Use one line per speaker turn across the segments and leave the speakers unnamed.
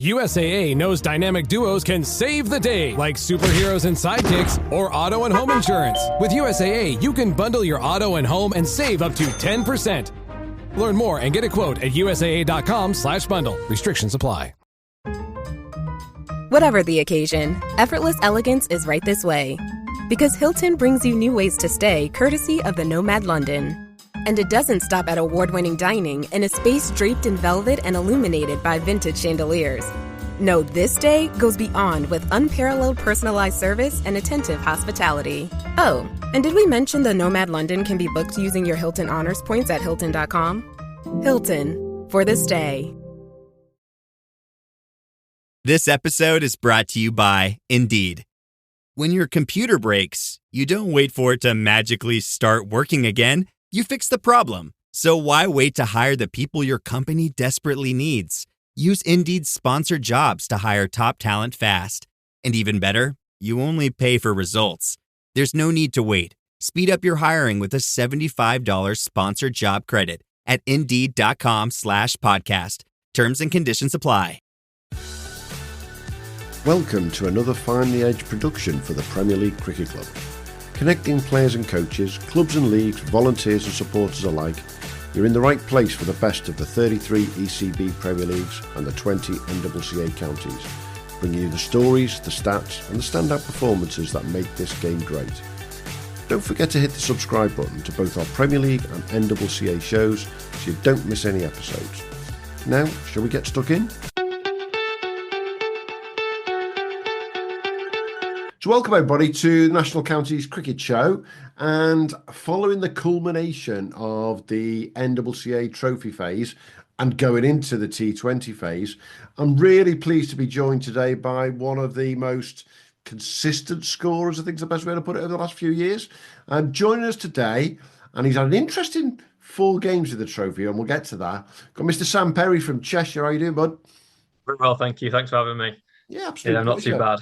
USAA knows dynamic duos can save the day, like superheroes and sidekicks or auto and home insurance. With USAA, you can bundle your auto and home and save up to 10%. Learn more and get a quote at usaa.com/bundle. Restrictions apply.
Whatever the occasion, effortless elegance is right this way. Because Hilton brings you new ways to stay courtesy of the Nomad London. And it doesn't stop at award-winning dining in a space draped in velvet and illuminated by vintage chandeliers. No, this day goes beyond with unparalleled personalized service and attentive hospitality. Oh, and did we mention the Nomad London can be booked using your Hilton Honors points at Hilton.com? Hilton, for this day.
This episode is brought to you by Indeed. When your computer breaks, you don't wait for it to magically start working again. You fix the problem. So why wait to hire the people your company desperately needs? Use Indeed's sponsored jobs to hire top talent fast. And even better, you only pay for results. There's no need to wait. Speed up your hiring with a $75 sponsored job credit at Indeed.com/podcast. Terms and conditions apply.
Welcome to another Find the Edge production for the Premier League Cricket Club. Connecting players and coaches, clubs and leagues, volunteers and supporters alike, you're in the right place for the best of the 33 ECB Premier Leagues and the 20 NCCA counties, bringing you the stories, the stats and the standout performances that make this game great. Don't forget to hit the subscribe button to both our Premier League and NCCA shows so you don't miss any episodes. Now, shall we get stuck in? So welcome everybody to the National Counties Cricket Show, and following the culmination of the NCCA trophy phase and going into the T20 phase, I'm really pleased to be joined today by one of the most consistent scorers, I think is the best way to put it, over the last few years. And joining us today, and he's had an interesting 4 games with the trophy, and we'll get to that. Got Mr. Sam Perry from Cheshire. How you doing, bud?
Very well, thank you. Thanks for having me.
Yeah, absolutely.
Yeah, not too bad.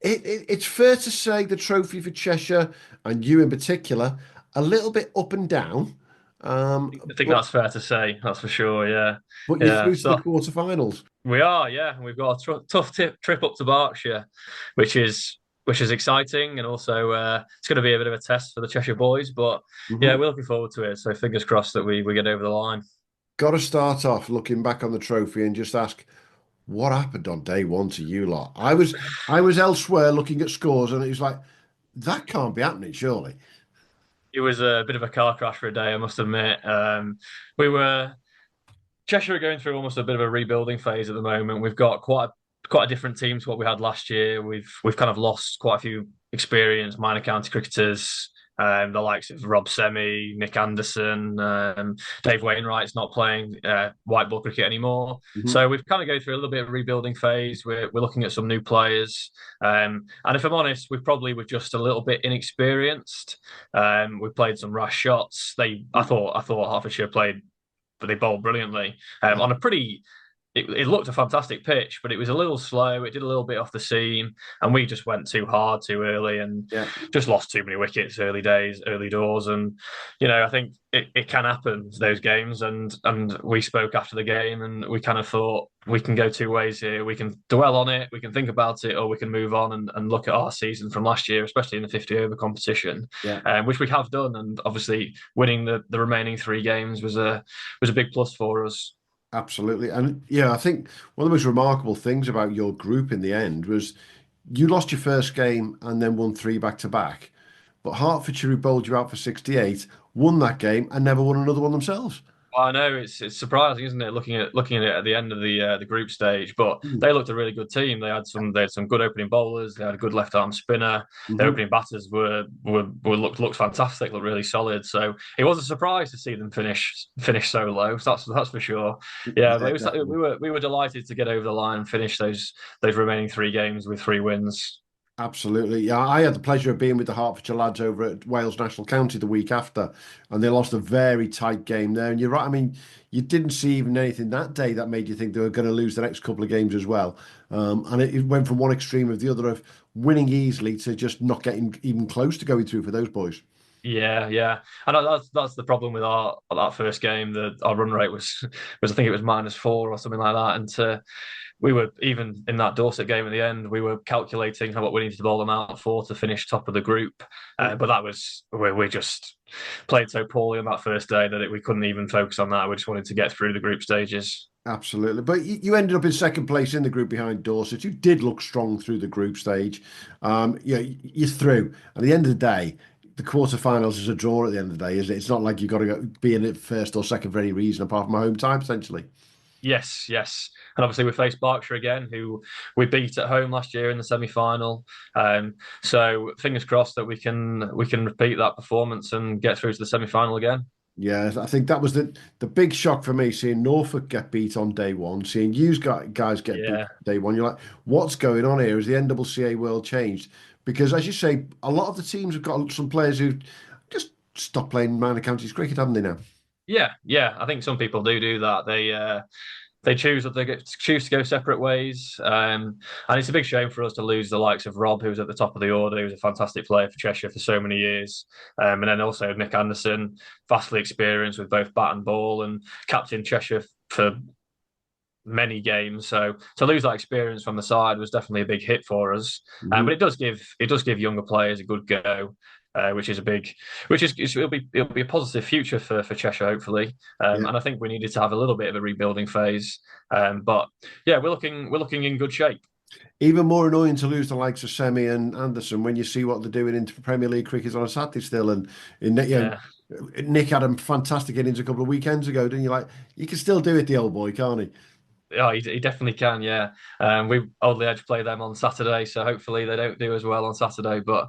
It's fair to say the trophy for Cheshire, and you in particular, a little bit up and down.
I think that's fair to say, that's for sure, yeah.
But you're through to the quarterfinals.
We are, yeah. We've got a tough trip up to Berkshire, which is exciting, and also it's going to be a bit of a test for the Cheshire boys. But yeah, we're looking forward to it. So fingers crossed that we get over the line. Got
to start off looking back on the trophy and just ask, what happened on day one to you lot? I was elsewhere looking at scores, and it was like, that can't be happening, surely.
It was a bit of a car crash for a day, I must admit. Cheshire are going through almost a bit of a rebuilding phase at the moment. We've got quite a different team to what we had last year. We've kind of lost quite a few experienced minor county cricketers. The likes of Rob Semi, Nick Anderson, Dave Wainwright's not playing white ball cricket anymore. So we've kind of go through a little bit of a rebuilding phase. We're looking at some new players. And if I'm honest, we probably were just a little bit inexperienced. We played some rash shots. I thought Hertfordshire played, but they bowled brilliantly on a pretty... It looked a fantastic pitch, but it was a little slow. It did a little bit off the seam, and we just went too hard too early and just lost too many wickets early doors. And, I think it can happen, those games. And we spoke after the game, and we kind of thought we can go two ways here. We can dwell on it, we can think about it, or we can move on and look at our season from last year, especially in the 50-over competition, which we have done. And obviously winning the remaining 3 games was a big plus for us.
Absolutely. And I think one of the most remarkable things about your group in the end was you lost your first game and then won 3 back-to-back. But Hertfordshire, who bowled you out for 68, won that game and never won another one themselves.
Well, I know it's surprising, isn't it? Looking at it at the end of the group stage, but they looked a really good team. They had some good opening bowlers. They had a good left arm spinner. Their opening batters looked fantastic, looked really solid. So it was a surprise to see them finish so low. So that's for sure. Yeah, but we were delighted to get over the line and finish those remaining 3 games with 3 wins.
Absolutely. Yeah, I had the pleasure of being with the Hertfordshire lads over at Wales National County the week after, and they lost a very tight game there. And you're right, I mean, you didn't see even anything that day that made you think they were going to lose the next couple of games as well. And it went from one extreme of the other, of winning easily to just not getting even close to going through for those boys.
Yeah, and that's the problem with our that first game. Our run rate was I think it was -4 or something like that, and we were even in that Dorset game at the end. We were calculating what we needed to bowl them out for to finish top of the group, but that was we just played so poorly on that first day that we couldn't even focus on that. We just wanted to get through the group stages.
Absolutely. But you ended up in second place in the group behind Dorset. You did look strong through the group stage. You're through. At the end of the day, the quarterfinals is a draw at the end of the day, isn't it? It's not like you've got to be in it first or second for any reason apart from a home time, potentially.
Yes, and obviously we faced Berkshire again, who we beat at home last year in the semi-final. So fingers crossed that we can repeat that performance and get through to the semi-final again.
Yeah, I think that was the big shock for me, seeing Norfolk get beat on day one, seeing you guys get beat
Yeah,
on day one. You're like, what's going on here? Has the NCCA world changed? Because as you say, a lot of the teams have got some players who just stopped playing minor counties cricket, haven't they now?
yeah. I think some people do that. They choose to go separate ways, and it's a big shame for us to lose the likes of Rob, who was at the top of the order, who was a fantastic player for Cheshire for so many years, and then also Nick Anderson, vastly experienced with both bat and ball, and captain Cheshire for many games. So to lose that experience from the side was definitely a big hit for us. But it does give younger players a good go. Which is a big, which is it'll be a positive future for Cheshire hopefully,
Yeah.
and I think we needed to have a little bit of a rebuilding phase, but yeah, we're looking in good shape.
Even more annoying to lose the likes of Semi and Anderson when you see what they're doing in Premier League cricket on a Saturday still.
Yeah,
Nick had a fantastic innings a couple of weekends ago, didn't you? Like, you can still do it, the old boy, can't he?
oh, he definitely can. Yeah, we Oldley Edge play them on Saturday, so hopefully they don't do as well on Saturday. But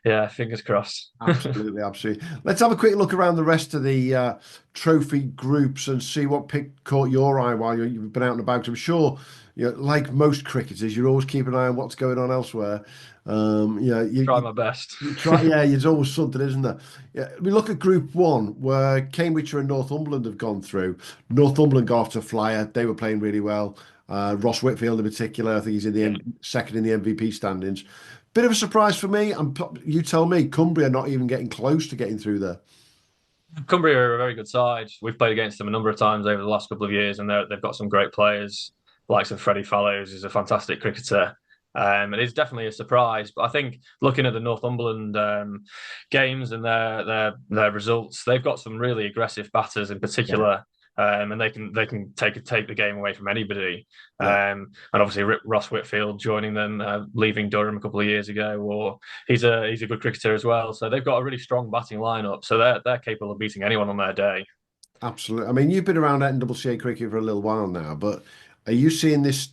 yeah, fingers crossed.
Absolutely, absolutely. Let's have a quick look around the rest of the trophy groups and see what pick caught your eye while you've been out and about. I'm sure, like most cricketers, you're always keeping an eye on what's going on elsewhere.
Try my best.
you try, yeah, there's always something, isn't there? Yeah, we look at Group One, where Cambridgeshire and Northumberland have gone through. Northumberland got off to a flyer; they were playing really well. Ross Whitfield, in particular, I think he's in the
Yeah.
second in the MVP standings. Bit of a surprise for me. You tell me, Cumbria not even getting close to getting through there.
Cumbria are a very good side. We've played against them a number of times over the last couple of years, and they've got some great players. The likes of Freddie Fallows is a fantastic cricketer. And it's definitely a surprise. But I think looking at the Northumberland games and their results, they've got some really aggressive batters in
Yeah,
particular. And they can take the game away from anybody.
yeah,
And obviously Ross Whitfield joining them, leaving Durham a couple of years ago, or he's a good cricketer as well. So they've got a really strong batting lineup. So they're capable of beating anyone on their day.
absolutely. I mean, you've been around NCCA cricket for a little while now, but are you seeing this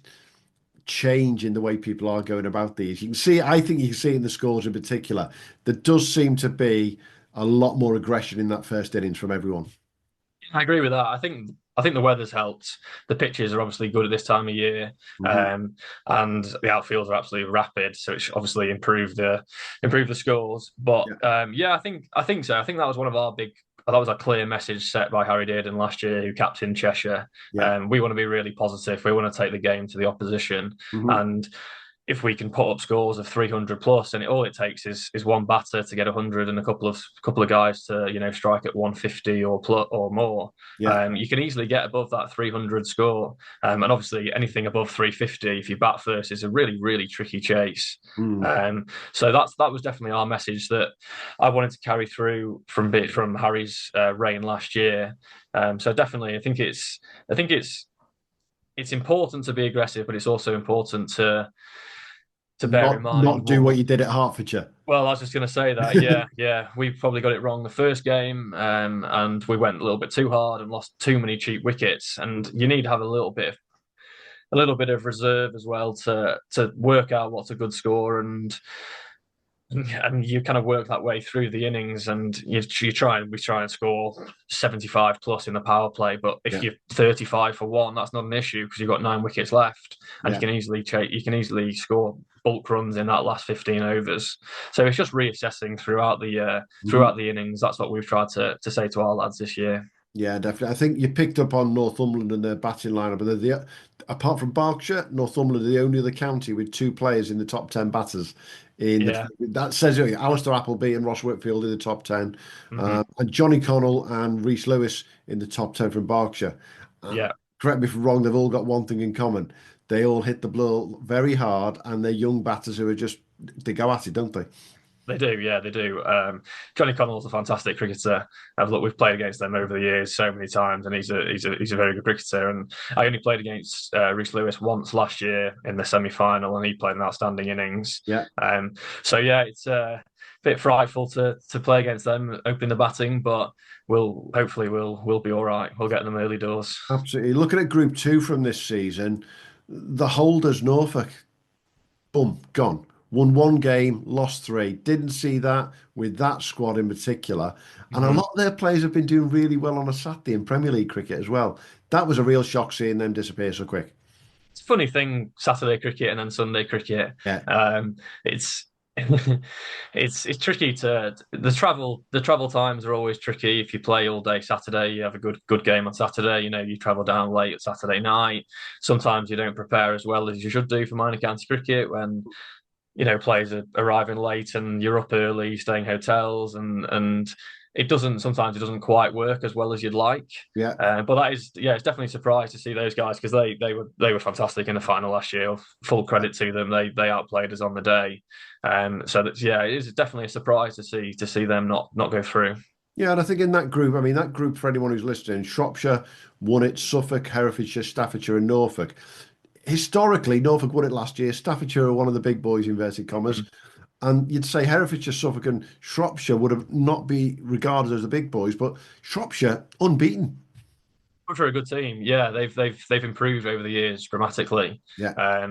change in the way people are going about these? You can see, I think you can see it in the scores in particular. There does seem to be a lot more aggression in that first innings from everyone.
I agree with that. I think the weather's helped. The pitches are obviously good at this time of year,
Mhm.
and the outfields are absolutely rapid, so it's obviously improved the scores. But
Yeah,
yeah, I think so. I think that was one of our big. That was a clear message set by Harry Dearden last year, who captained Cheshire.
yeah.
We want to be really positive. We want to take the game to the opposition,
Mhm.
and if we can put up scores of 300 plus, and all it takes is one batter to get 100 and a couple of guys to strike at 150 or more,
Yeah.
you can easily get above that 300 score. And obviously anything above 350, if you bat first, is a really really tricky chase.
Mm.
So that was definitely our message that I wanted to carry through from Harry's reign last year. So definitely, I think it's important to be aggressive, but it's also important to bear in
Not
mind
do what
what.
you did at Hertfordshire.
Well, I was just going to say that, yeah, we probably got it wrong the first game, and we went a little bit too hard and lost too many cheap wickets. And you need to have a little bit of reserve as well to work out what's a good score, and you kind of work that way through the innings, and we try and score 75 plus in the power play. But if
Yeah,
you're 35 for one, that's not an issue because you've got 9 wickets left, and you
yeah.
can easily score bulk runs in that last 15 overs. So it's just reassessing throughout the
Mhm.
innings. That's what we've tried to say to our lads this year.
Yeah, definitely. I think you picked up on Northumberland and their batting lineup, but apart from Berkshire, Northumberland are the only other county with two players in the top 10 batters.
Yeah.
That says it. Alistair Appleby and Ross Whitfield in the top 10,
Hmm.
and Johnny Connell and Reese Lewis in the top 10 from Berkshire. Uh,
Yeah.
Correct me if I'm wrong, they've all got one thing in common. They all hit the ball very hard, and they're young batters who are just, they go at it, don't they?
They do, yeah, they do. Johnny Connell's a fantastic cricketer. We've played against them over the years so many times, and he's a very good cricketer. And I only played against Reece Lewis once last year in the semi final, and he played an outstanding innings.
Yeah.
So yeah, it's a bit frightful to play against them, opening the batting, but we'll be all right. We'll get them early doors.
Absolutely. Looking at Group Two from this season, the holders Norfolk, boom, gone. Won one game, lost three. Didn't see that with that squad in particular. And a
Mm-hmm.
lot of their players have been doing really well on a Saturday in Premier League cricket as well. That was a real shock seeing them disappear so quick.
It's a funny thing, Saturday cricket and then Sunday cricket.
Yeah,
It's it's tricky to the travel times are always tricky. If you play all day Saturday, you have a good game on Saturday. You travel down late at Saturday night. Sometimes you don't prepare as well as you should do for minor county cricket when players are arriving late and you're up early, staying hotels, and sometimes it doesn't quite work as well as you'd like.
yeah,
But that is, yeah, it's definitely a surprise to see those guys because they were fantastic in the final last year. Full credit to them. They outplayed us on the day. So that's, yeah, it is definitely a surprise to see them not go through.
yeah. And I think in that group, I mean, that group for anyone who's listening, Shropshire won it, Suffolk, Herefordshire, Staffordshire, and Norfolk. Historically, Norfolk won it last year. Staffordshire are one of the big boys, inverted commas.
Mhm.
And you'd say Herefordshire, Suffolk, and Shropshire would have not be regarded as the big boys, but Shropshire unbeaten.
For a good team, yeah, they've improved over the years dramatically.
Yeah.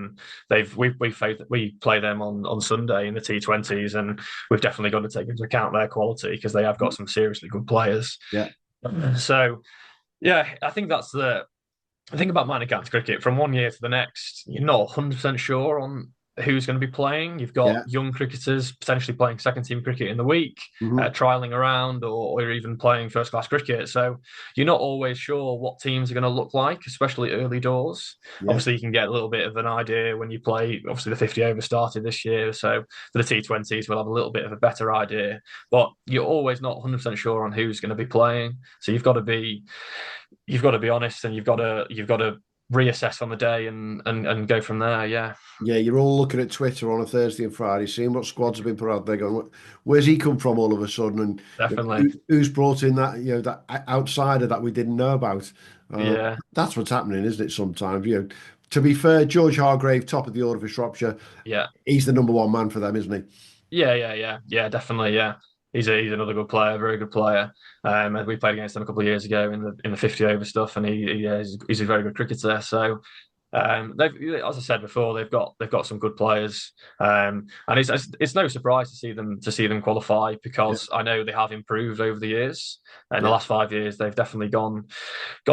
We play them on Sunday in the T20s, and we've definitely got to take into account their quality because they have got some seriously good players.
Yeah.
So yeah, I think that's the thing about minor county cricket. From one year to the next, you're not 100% sure on who's going to be playing. You've got
Yeah.
young cricketers potentially playing second team cricket in the week,
Hmm.
trialing around, or even playing first class cricket. So you're not always sure what teams are going to look like, especially early doors.
Yeah.
Obviously, you can get a little bit of an idea when you play. Obviously, the 50 over started this year, so for the T20s, we'll have a little bit of a better idea. But you're always not 100% sure on who's going to be playing. So you've got to be honest, and you've got to reassess on the day and go from there. Yeah,
Yeah, you're all looking at Twitter on a Thursday and Friday, seeing what squads have been put out there, going, Where's he come from all of a sudden?" And
definitely.
who's brought in that that outsider that we didn't know about.
Yeah,
That's what's happening, isn't it? Sometimes, To be fair, George Hargrave, top of the order for Shropshire,
yeah,
he's the number one man for them, isn't he?
yeah. Definitely. Yeah, he's another good player, very good player. And we played against him a couple of years ago in the 50 over stuff, and he's a very good cricketer. So. As I said before, they've got some good players, and it's no surprise to see them qualify
Yeah,
because I know they have improved over the years. In the
yeah.
last 5 years, they've definitely gone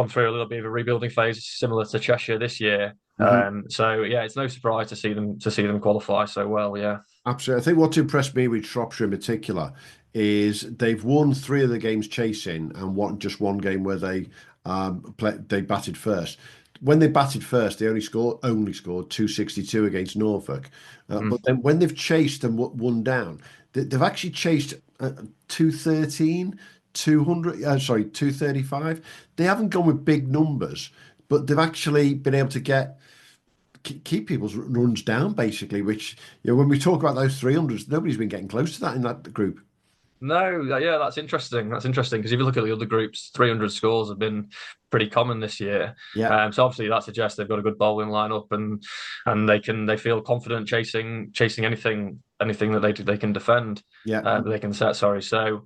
through a little bit of a rebuilding phase, similar to Cheshire this year.
Hmm.
So yeah, it's no surprise to see them qualify so well. Yeah.
Absolutely. I think what's impressed me with Shropshire in particular is they've won three of the games chasing and just one game where they batted first. When they batted first, they only scored 262 against Norfolk.
Mhm.
But then when they've chased and won down, they've actually chased 213, 200, sorry, 235. They haven't gone with big numbers, but they've actually been able to keep people's runs down, basically, which, when we talk about those 300s, nobody's been getting close to that in that group.
No, yeah, that's interesting. That's interesting because if you look at the other groups, 300 scores have been pretty common this year.
Yeah.
So obviously that suggests they've got a good bowling lineup and they feel confident chasing anything that they can defend,
Yeah.
that they can set. Sorry, so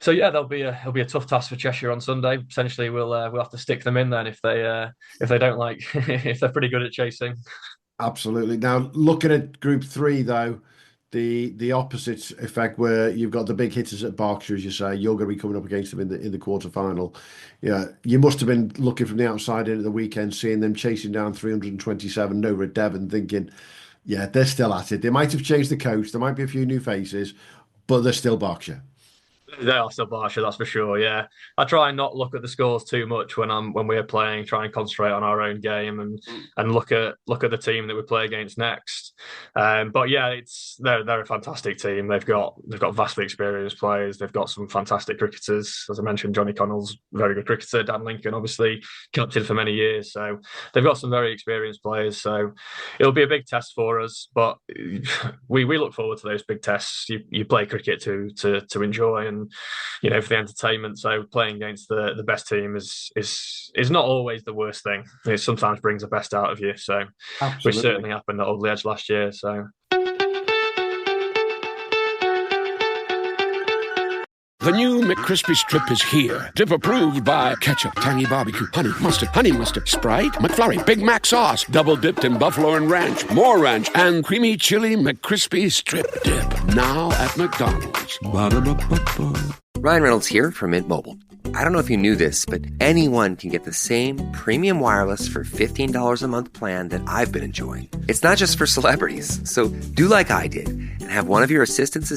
yeah, it'll be a tough task for Cheshire on Sunday. Potentially, we'll have to stick them in then if they don't like if they're pretty good at chasing.
Absolutely. Now, looking at Group Three, though, the opposite effect, where you've got the big hitters at Berkshire, as you say, you're going to be coming up against them in the quarter final. Yeah, you must have been looking from the outside in at the weekend, seeing them chasing down 327 over at Devon, thinking, yeah, they're still at it. They might have changed the coach, there might be a few new faces, but they're still Berkshire.
They are still Barsha, that's for sure. Yeah, I try and not look at the scores too much when we're playing. Try and concentrate on our own game and look at the team that we play against next. But yeah, they're a fantastic team. They've got vastly experienced players. They've got some fantastic cricketers. As I mentioned, Johnny Connell's a very good cricketer. Dan Lincoln, obviously captain for many years. So they've got some very experienced players. So it'll be a big test for us. But we look forward to those big tests. You play cricket to enjoy and for the entertainment. So playing against the best team is not always the worst thing. It sometimes brings the best out of you. So
Absolutely.
which certainly happened at Oldley Edge last year. So
The new McCrispy Strip is here. Dip approved by ketchup, tangy barbecue, honey mustard, Sprite, McFlurry, Big Mac sauce, double dipped in buffalo and ranch, more ranch, and creamy chili McCrispy Strip Dip. Now at McDonald's. Ba-da-ba-ba-ba.
Ryan Reynolds here from Mint Mobile. I don't know if you knew this, but anyone can get the same premium wireless for $15 a month plan that I've been enjoying. It's not just for celebrities. So do like I did and have one of your assistants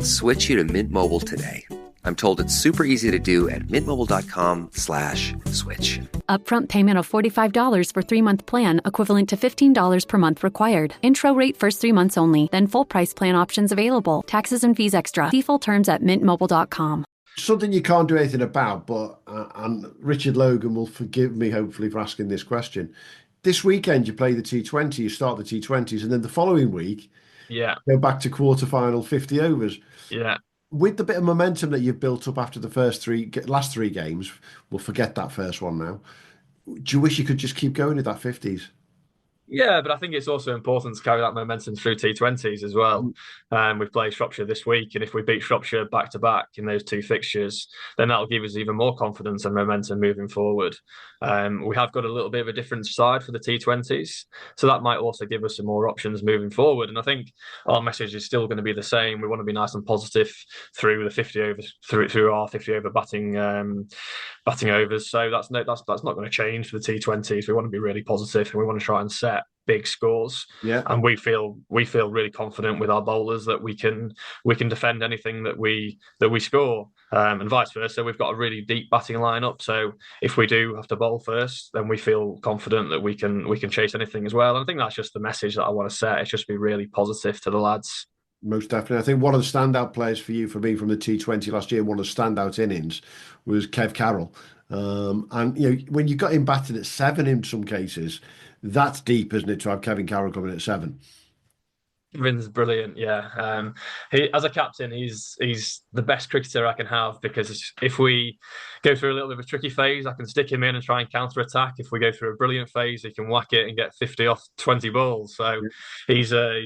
switch you to Mint Mobile today. I'm told it's super easy to do at mintmobile.com/switch.
Upfront payment of $45 for 3-month plan, equivalent to $15 per month required. Intro rate first 3 months only, then full price plan options available. Taxes and fees extra. See full terms at mintmobile.com.
Something you can't do anything about, but and Richard Logan will forgive me, hopefully, for asking this question. This weekend, you play the T20, you start the T20s, and then the following week, go back to quarter-final 50 overs.
Yeah.
With the bit of momentum that you've built up after the last three games, we'll forget that first one now. Do you wish you could just keep going with that 50s?
Yeah, but I think it's also important to carry that momentum through T20s as well. We play Shropshire this week, and if we beat Shropshire back to back in those two fixtures, then that'll give us even more confidence and momentum moving forward. We have got a little bit of a different side for the T20s, so that might also give us some more options moving forward. And I think our message is still going to be the same. We want to be nice and positive through the 50 overs, through our 50 over batting overs. So that's not going to change for the T20s. We want to be really positive, and we want to try and set big scores.
Yeah.
And we feel really confident with our bowlers that we can defend anything that we score. And vice versa. We've got a really deep batting lineup. So if we do have to bowl first, then we feel confident that we can chase anything as well. And I think that's just the message that I want to set. It's just be really positive to the lads.
Most definitely. I think one of the standout players for me from the T20 last year, one of the standout innings was Kev Carroll. And when you got him batting at 7 in some cases, that's deep, isn't it, to have Kevin Carroll coming at 7?
Vin's brilliant, yeah. He, as a captain, he's the best cricketer I can have, because if we go through a little bit of a tricky phase, I can stick him in and try and counter attack. If we go through a brilliant phase, he can whack it and get 50 off 20 balls. So he's a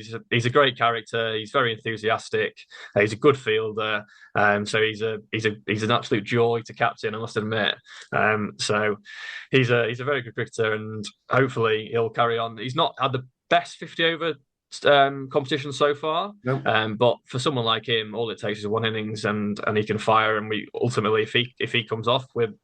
great character. He's very enthusiastic. He's a good fielder. So he's an absolute joy to captain, I must admit. So he's a very good cricketer, and hopefully he'll carry on. He's not had the best 50 over competition so far, but for someone like him, all it takes is one innings and he can fire, and we ultimately, if he comes off, we're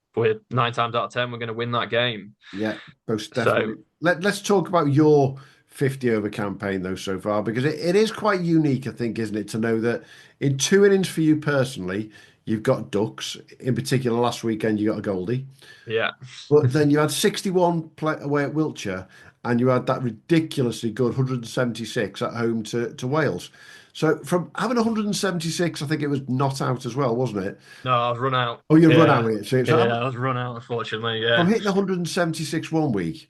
9 times out of 10 we're going to win that game.
Yeah, most definitely. Let's talk about your 50 over campaign though so far, because it is quite unique, I think, isn't it, to know that in 2 innings for you personally, you've got ducks. In particular, last weekend you got a Goldie.
Yeah.
But then you had 61 away at Wiltshire, and you had that ridiculously good 176 at home to Wales. So from having 176, I think it was not out as well, wasn't it?
No, I was run out.
Oh, you run out with it. So
I was run out, unfortunately, yeah.
From hitting 176 one week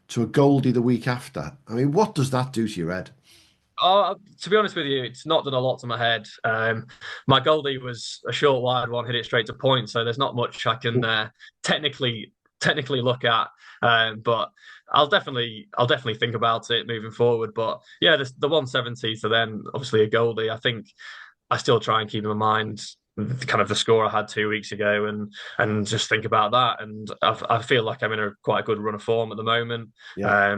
to a Goldie the week after, I mean, what does that do to your head?
Oh, to be honest with you, it's not done a lot to my head. My Goldie was a short wide one, hit it straight to point, so there's not much I can technically look at. But I'll definitely think about it moving forward. But yeah, the 170 to then obviously a Goldie, I think I still try and keep in my mind kind of the score I had 2 weeks ago and just think about that. And I feel like I'm in quite a good run of form at the moment. Yeah.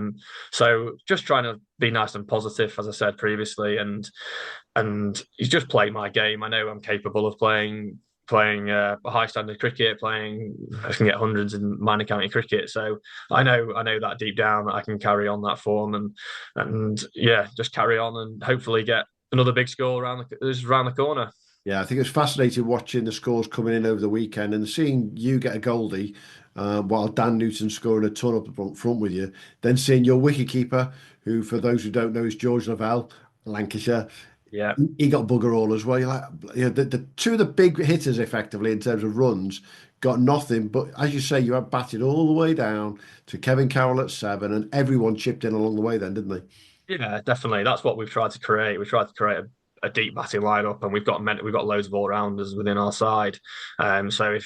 So just trying to be nice and positive, as I said previously, and just play my game. I know I'm capable of playing high standard cricket, I can get hundreds in minor county cricket. So I know that deep down that I can carry on that form and yeah, just carry on and hopefully get another big score around the corner.
Yeah, I think it's fascinating watching the scores coming in over the weekend and seeing you get a goldie while Dan Newton's scoring a ton up the front with you. Then seeing your wicketkeeper, who, for those who don't know, is George Lavelle, Lancashire.
Yeah.
He got bugger all as well. You're like, the two of the big hitters, effectively, in terms of runs, got nothing. But as you say, you had batted all the way down to Kevin Carroll at 7, and everyone chipped in along the way then, didn't they?
Yeah, definitely. That's what we've tried to create. We've tried to create a deep batting lineup, and we've got loads of all rounders within our side. So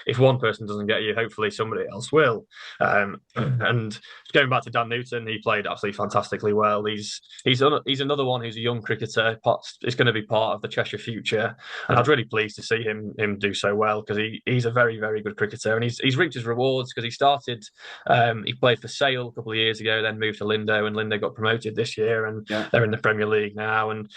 if one person doesn't get you, hopefully somebody else will. And going back to Dan Newton, he played absolutely fantastically well. He's another one who's a young cricketer. Is going to be part of the Cheshire future, and I was really pleased to see him do so well because he's a very very good cricketer, and he's reaped his rewards because he started. He played for Sale a couple of years ago, then moved to Lindo, and Lindo got promoted this year, and they're in the Premier League now. And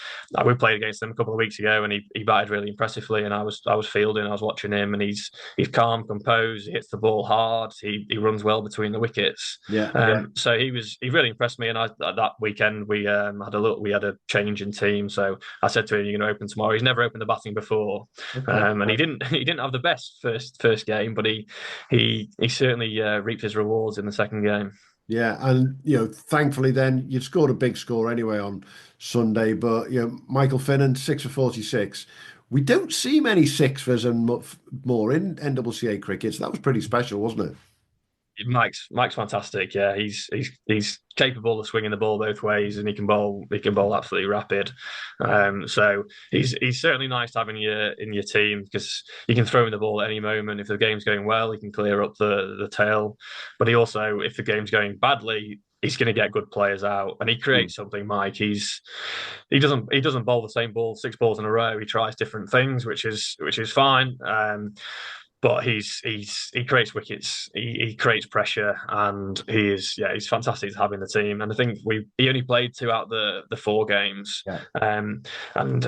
we played against them a couple of weeks ago, and he batted really impressively. And I was fielding, I was watching him, and he's calm, composed. He hits the ball hard. He runs well between the wickets. So he really impressed me. And that weekend we had a change in team. So I said to him, "You're going to open tomorrow." He's never opened the batting before, and he didn't have the best first game, but he certainly reaped his rewards in the second game.
Yeah, and thankfully, then you'd scored a big score anyway on Sunday. But Michael Finnan 6 for 46. We don't see many sixers and more in NCCA cricket, so that was pretty special, wasn't it?
Mike's fantastic. Yeah, he's capable of swinging the ball both ways, and he can bowl absolutely rapid. So he's certainly nice to have in your team because you can throw him the ball at any moment. If the game's going well, he can clear up the tail. But he also, if the game's going badly, he's going to get good players out, and he creates something. Mike, he doesn't bowl the same ball 6 balls in a row. He tries different things, which is fine. But he creates wickets, he creates pressure, and he's fantastic to have in the team. And I think he only played 2 out the 4 games, and I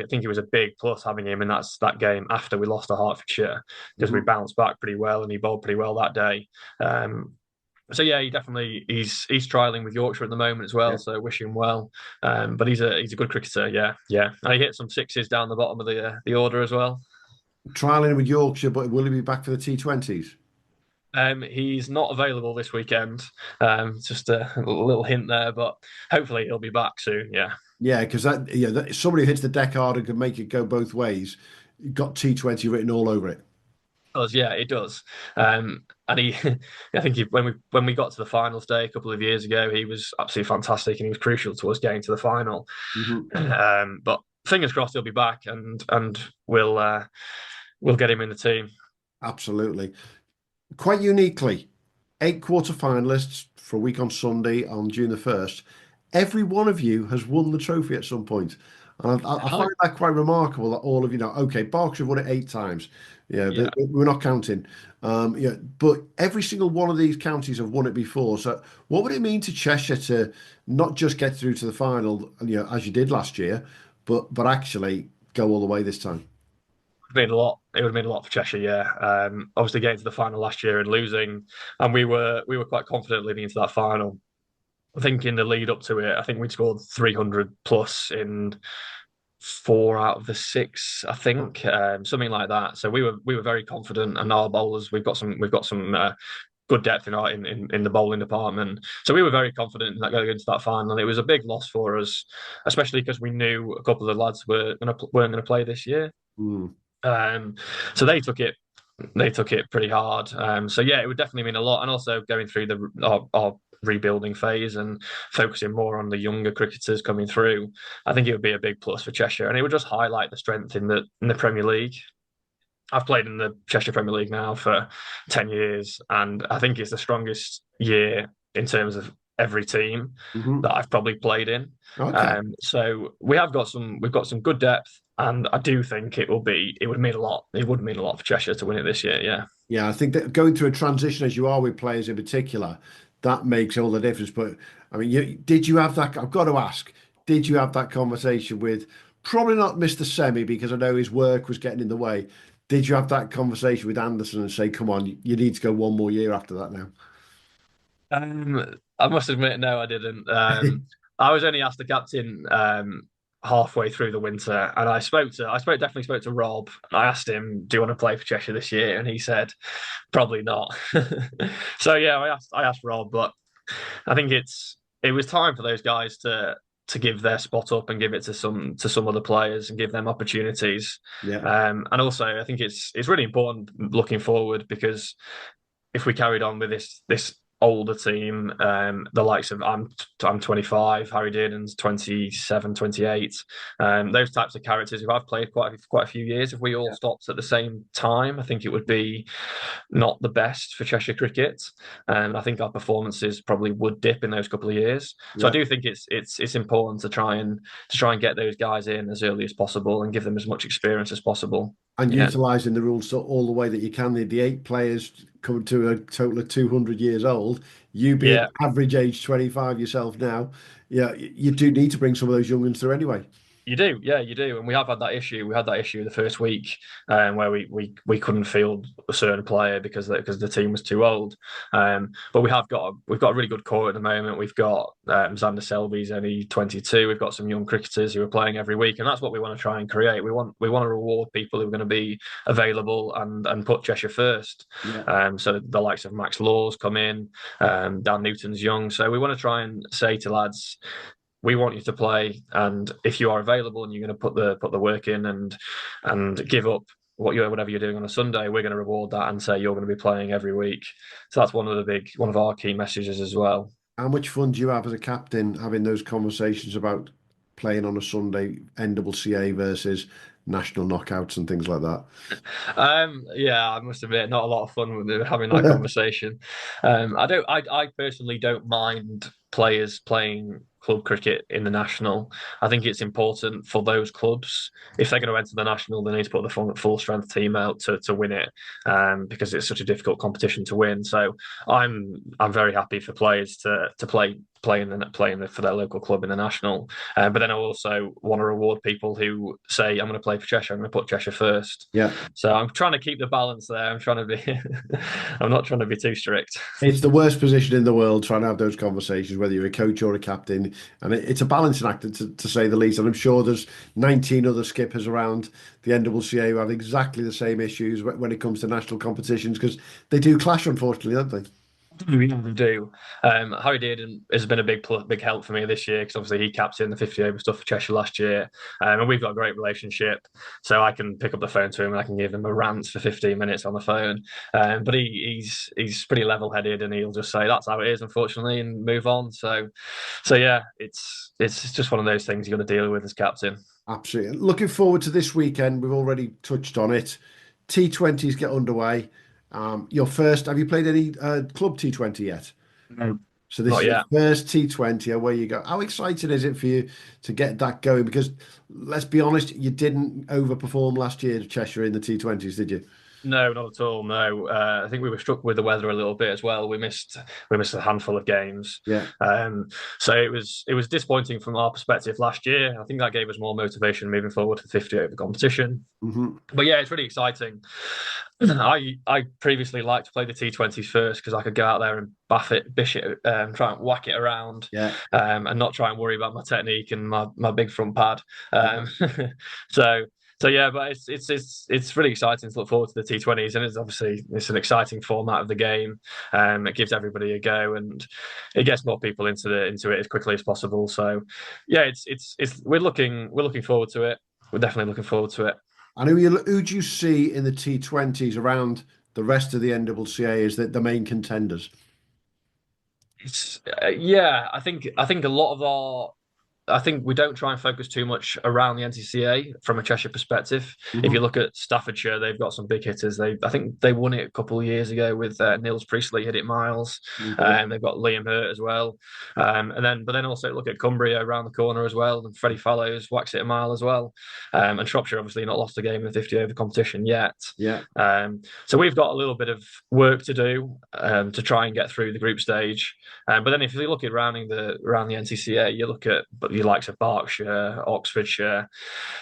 think it was a big plus having him in that game after we lost to Hertfordshire because we bounced back pretty well and he bowled pretty well that day. So yeah, he's trialing with Yorkshire at the moment as well. So wish him well. But he's a good cricketer. Yeah, and he hit some sixes down the bottom of the order as well.
Trialing with Yorkshire, but will he be back for the T20s?
He's not available this weekend. Just a little hint there, but hopefully he'll be back soon. Yeah.
Yeah, because somebody who hits the deck hard and can make it go both ways. Got T20 written all over it.
It does. And I think when we got to the finals day a couple of years ago, he was absolutely fantastic and he was crucial to us getting to the final. But fingers crossed he'll be back and we'll get him in the team.
Absolutely. Quite uniquely, 8 quarter-finalists for a week on Sunday on June the 1st. Every one of you has won the trophy at some point. And I find that quite remarkable that all of you know, okay, Berkshire have won it 8 times. We're not counting. But every single one of these counties have won it before. So what would it mean to Cheshire to not just get through to the final, as you did last year, but actually go all the way this time?
It would have made a lot for Cheshire, yeah. Obviously getting to the final last year and losing, and we were quite confident leading into that final. I think in the lead up to it, I think we'd scored 300 plus in 4 out of the 6, I think, something like that. So we were very confident, and our bowlers, we've got some good depth in the bowling department. So we were very confident that going into that final. And it was a big loss for us, especially because we knew a couple of the lads weren't going to play this year. So they took it pretty hard. So yeah, it would definitely mean a lot. And also going through our rebuilding phase and focusing more on the younger cricketers coming through, I think it would be a big plus for Cheshire, and it would just highlight the strength in the Premier League. I've played in the Cheshire Premier League now for 10 years, and I think it's the strongest year in terms of every team that I've probably played in. So we've got some good depth, and I do think it would mean a lot. It would mean a lot for Cheshire to win it this year.
Yeah, I think that going through a transition as you are with players in particular, that makes all the difference. But I mean, did you have that? I've got to ask, did you have that conversation with probably not Mr. Semi, because I know his work was getting in the way? Did you have that conversation with Anderson and say, come on, you need to go one more year after that now?
I must admit, no, I didn't. I was only asked the captain halfway through the winter, and I definitely spoke to Rob. I asked him, "Do you want to play for Cheshire this year?" And he said, "Probably not." So yeah, I asked Rob, but I think it was time for those guys to give their spot up and give it to some other players and give them opportunities.
Yeah.
And also, I think it's really important looking forward, because if we carried on with this older team, the likes of I'm 25, Harry Dearden's 27, 28, those types of characters who I've played quite a few years, if we all stopped at the same time, I think it would be not the best for Cheshire cricket, and I think our performances probably would dip in those couple of years. So I do think it's important to try and get those guys in as early as possible and give them as much experience as possible.
And utilising the rules so all the way that you can. The 8 players come to a total of 200 years old. You being average age 25 yourself now, you do need to bring some of those young ones through anyway.
You do, yeah, you do, and we have had that issue. We had that issue the first week, where we couldn't field a certain player because the team was too old. But we've got a really good core at the moment. We've got Xander Selby's only 22. We've got some young cricketers who are playing every week, and that's what we want to try and create. We want to reward people who are going to be available and put Cheshire first. So the likes of Max Law's come in, Dan Newton's young. So we want to try and say to lads, we want you to play, and if you are available and you're going to put the work in and give up whatever you're doing on a Sunday, we're going to reward that and say you're going to be playing every week. So that's one of our key messages as well.
How much fun do you have as a captain having those conversations about playing on a Sunday, NCCA versus national knockouts and things like that?
Yeah, I must admit, not a lot of fun with having that conversation. I personally don't mind players playing club cricket in the national. I think it's important for those clubs, if they're going to enter the national, they need to put the full strength team out to win it, because it's such a difficult competition to win. So I'm very happy for players to play for their local club in the national. But then I also want to reward people who say, I'm going to play for Cheshire, I'm going to put Cheshire first.
Yeah.
So I'm trying to keep the balance there. I'm not trying to be too strict.
It's the worst position in the world, trying to have those conversations, whether you're a coach or a captain. And it's a balancing act, to say the least. And I'm sure there's 19 other skippers around the NCCA who have exactly the same issues when it comes to national competitions, because they do clash, unfortunately, don't they?
We do. Harry Dearden has been a big help for me this year, because obviously he captained the 50 over stuff for Cheshire last year, and we've got a great relationship. So I can pick up the phone to him and I can give him a rant for 15 minutes on the phone. But he's pretty level-headed, and he'll just say that's how it is, unfortunately, and move on. So yeah, it's just one of those things you got to deal with as captain.
Absolutely. Looking forward to this weekend. We've already touched on it. T20s get underway. Your first, have you played any club T20 yet?
No.
So this is your first T20, away you go. How exciting is it for you to get that going? Because let's be honest, you didn't overperform last year, Cheshire, in the T20s, did you?
No, not at all. No, I think we were struck with the weather a little bit as well. We missed a handful of games.
Yeah.
So it was disappointing from our perspective last year. I think that gave us more motivation moving forward to the 50 over competition.
Mm-hmm.
But yeah, it's really exciting. I previously liked to play the T20s first, because I could go out there and bish it, try and whack it around, and not try and worry about my technique and my big front pad. So yeah, but it's really exciting to look forward to the T20s, and it's an exciting format of the game. It gives everybody a go, and it gets more people into it as quickly as possible. So yeah, we're looking forward to it. We're definitely looking forward to it.
And who do you see in the T20s around the rest of the NCCA as the main contenders?
I think a lot of our. I think we don't try and focus too much around the NCCA from a Cheshire perspective. Mm-hmm. If you look at Staffordshire, they've got some big hitters. I think they won it a couple of years ago with Niels Priestley, hit it miles. Mm-hmm. They've got Liam Hurt as well. But then also look at Cumbria around the corner as well. And Freddie Fallows whacks it a mile as well. And Shropshire obviously not lost a game in the 50 over competition yet.
Yeah.
So we've got a little bit of work to do to try and get through the group stage. But then if you look at around the NCCA, you look at the likes of Berkshire, Oxfordshire,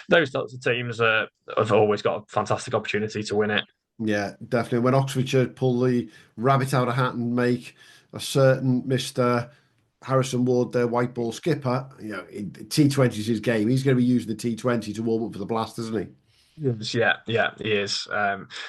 those types of teams have always got a fantastic opportunity to win it.
Yeah, definitely. When Oxfordshire pull the rabbit out of hat and make a certain Mr. Harrison Ward, their white ball skipper, T20 is his game. He's going to be using the T20 to warm up for the Blast, isn't he?
Yes. Yeah, he is.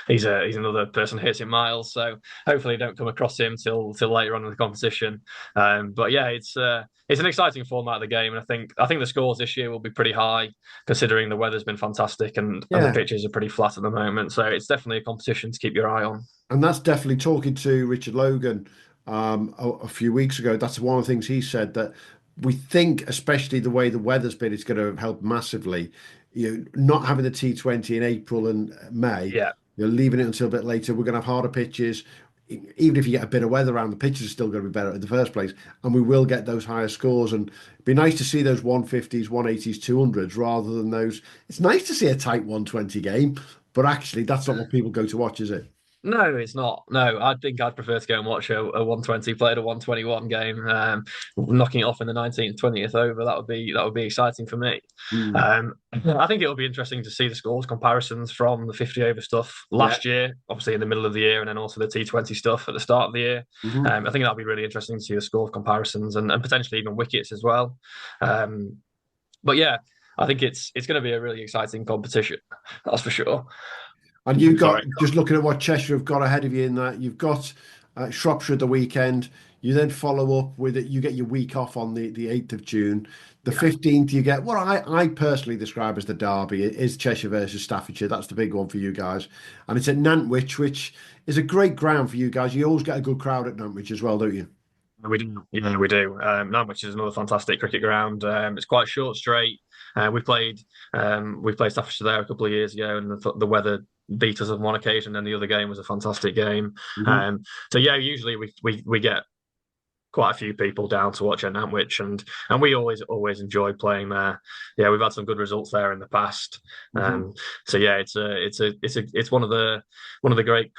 He's another person who hits it miles. So hopefully, don't come across him till later on in the competition. But yeah, it's an exciting format of the game, and I think the scores this year will be pretty high, considering the weather's been fantastic and the
Yeah.
pitches are pretty flat at the moment. So it's definitely a competition to keep your eye on.
And that's definitely talking to Richard Logan a few weeks ago. That's one of the things he said that we think, especially the way the weather's been, it's going to help massively. Not having the T20 in April and May,
Yeah.
leaving it until a bit later. We're going to have harder pitches. Even if you get a bit of weather around, the pitches are still going to be better in the first place, and we will get those higher scores. And it'd be nice to see those 150s, 180s, 200s rather than those. It's nice to see a tight 120 game, but actually, that's not what people go to watch, is it?
No, it's not. No, I think I'd prefer to go and watch a 120 played a 121 game, knocking it off in the 19th, 20th over. That would be exciting for me.
Mm.
I think it'll be interesting to see the scores comparisons from the 50 over stuff
Yeah.
last year, obviously in the middle of the year, and then also the T20 stuff at the start of the year.
Mhm.
I think that'll be really interesting to see the score comparisons and potentially even wickets as well. But yeah, I think it's going to be a really exciting competition. That's for sure.
And you got
Sorry.
just looking at what Cheshire have got ahead of you in that you've got Shropshire at the weekend. You then follow up with it. You get your week off on the 8th of June. The 15th, you get what I personally describe as the derby. It is Cheshire versus Staffordshire. That's the big one for you guys. And it's at Nantwich, which is a great ground for you guys. You always get a good crowd at Nantwich as well, don't you?
We do, yeah, we do. Nantwich is another fantastic cricket ground. It's quite short, straight. We played Staffordshire there a couple of years ago, and the weather beat us on one occasion. And the other game was a fantastic game.
Mhm.
So yeah, usually we get quite a few people down to watch at Nantwich, and we always enjoy playing there. Yeah, we've had some good results there in the past.
Mhm.
So yeah, it's one of the great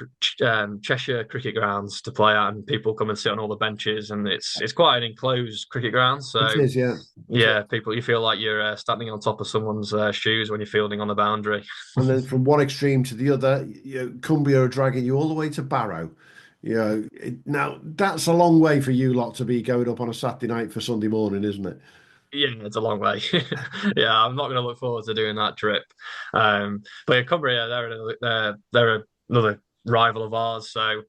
Cheshire cricket grounds to play at, and people come and sit on all the benches, and it's quite an enclosed cricket ground.
It
So
is, yeah.
yeah, you feel like you're standing on top of someone's shoes when you're fielding on the boundary.
And then from one extreme to the other, Cumbria are dragging you all the way to Barrow. Now that's a long way for you lot to be going up on a Saturday night for Sunday morning, isn't it?
Yeah, it's a long way. Yeah, I'm not going to look forward to doing that trip. But yeah, Cumbria, they're another rival of ours, so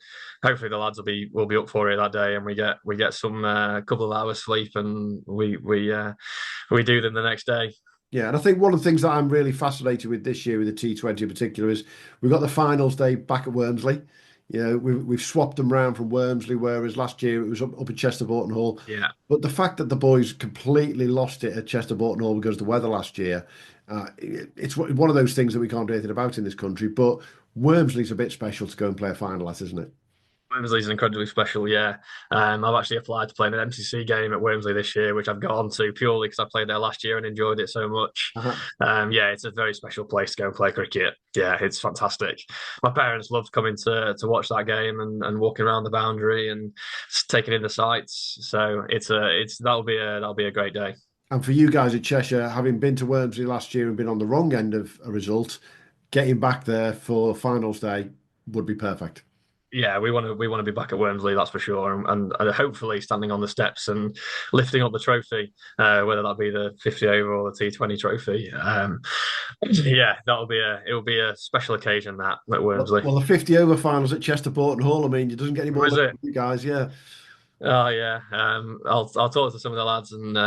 hopefully the lads will be up for it that day, and we get some couple of hours sleep, and we do them the next day.
Yeah, and I think one of the things that I'm really fascinated with this year with the T20 in particular is we've got the finals day back at Wormsley. We've swapped them round from Wormsley, whereas last year it was up at Chester Boughton Hall.
Yeah.
But the fact that the boys completely lost it at Chester Boughton Hall because of the weather last year, it's one of those things that we can't do anything about in this country. But Wormsley's a bit special to go and play a final at, isn't it?
Wormsley's incredibly special, yeah. I've actually applied to play an MCC game at Wormsley this year, which I've got onto purely because I played there last year and enjoyed it so much.
Uh-huh.
Yeah, it's a very special place to go and play cricket. Yeah, it's fantastic. My parents loved coming to watch that game and walking around the boundary and taking in the sights. So that'll be a great day.
And for you guys at Cheshire, having been to Wormsley last year and been on the wrong end of a result, getting back there for finals day would be perfect.
Yeah, we want to be back at Wormsley, that's for sure, and hopefully standing on the steps and lifting up the trophy, whether that be the 50 over or the T20 trophy. Yeah, it'll be a special occasion that at Wormsley.
Well, the 50 over finals at Chester Boughton Hall, I mean, it doesn't get any more
Is
than
it?
you guys, yeah.
Oh yeah, I'll talk to some of the lads and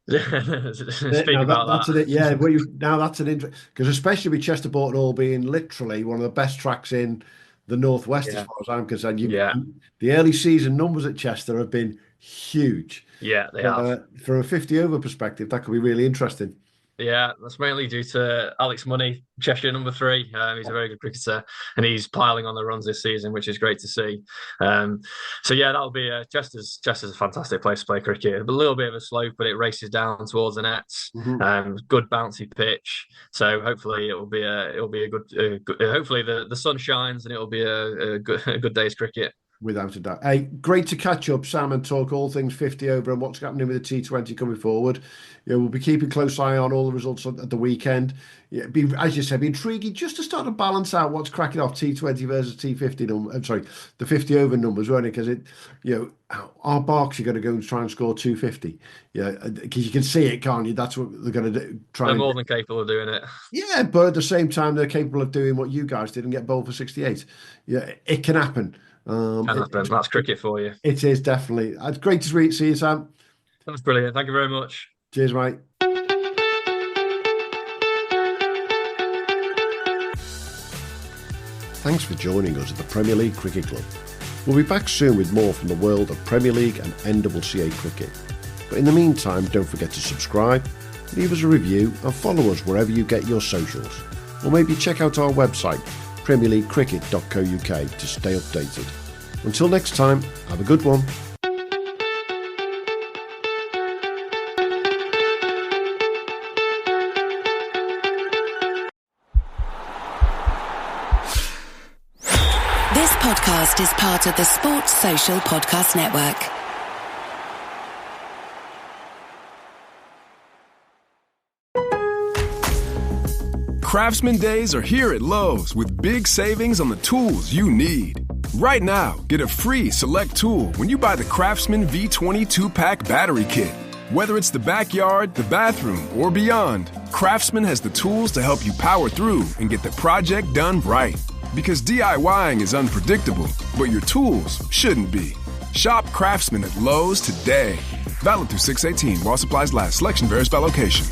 speak
Now
about
that's
that.
it. Yeah, now that's an interest because especially with Chester Boughton Hall being literally one of the best tracks in the Northwest, as
Yeah,
far as I'm concerned.
yeah,
The early season numbers at Chester have been huge.
yeah, they have.
From a 50 over perspective, that could be really interesting.
Yeah, that's mainly due to Alex Money, Cheshire number 3. He's a very good cricketer, and he's piling on the runs this season, which is great to see. So yeah, that'll be Chester's a fantastic place to play cricket. A little bit of a slope, but it races down towards the nets.
Mhm.
Good bouncy pitch. So hopefully it'll be a good. Hopefully the sun shines and it'll be a good day's cricket.
Without a doubt. Hey, great to catch up, Sam, and talk all things 50 over and what's happening with the T20 coming forward. We'll be keeping close eye on all the results at the weekend. As you said, be intriguing just to start to balance out what's cracking off T20 versus T50 I'm sorry, the 50 over numbers, won't it? Because our Barks are going to go and try and score 250. Yeah, because you can see it, can't you? That's what they're going to do.
They're more than capable of doing it.
Yeah, but at the same time, they're capable of doing what you guys did and get bowled for 68. Yeah, it can happen.
That's cricket for you.
It is, definitely. It's great to see you, Sam.
That's brilliant. Thank you very much.
Cheers, mate. Thanks for joining us at the Premier League Cricket Club. We'll be back soon with more from the world of Premier League and NWCA cricket. But in the meantime, don't forget to subscribe, leave us a review and follow us wherever you get your socials. Or maybe check out our website, premierleaguecricket.co.uk, to stay updated. Until next time, have a good one.
This podcast is part of the Sports Social Podcast Network.
Craftsman Days are here at Lowe's with big savings on the tools you need. Right now, get a free select tool when you buy the Craftsman V20 2-pack battery kit. Whether it's the backyard, the bathroom, or beyond, Craftsman has the tools to help you power through and get the project done right. Because DIYing is unpredictable, but your tools shouldn't be. Shop Craftsman at Lowe's today. Valid through 6/18 while supplies last. Selection varies by location.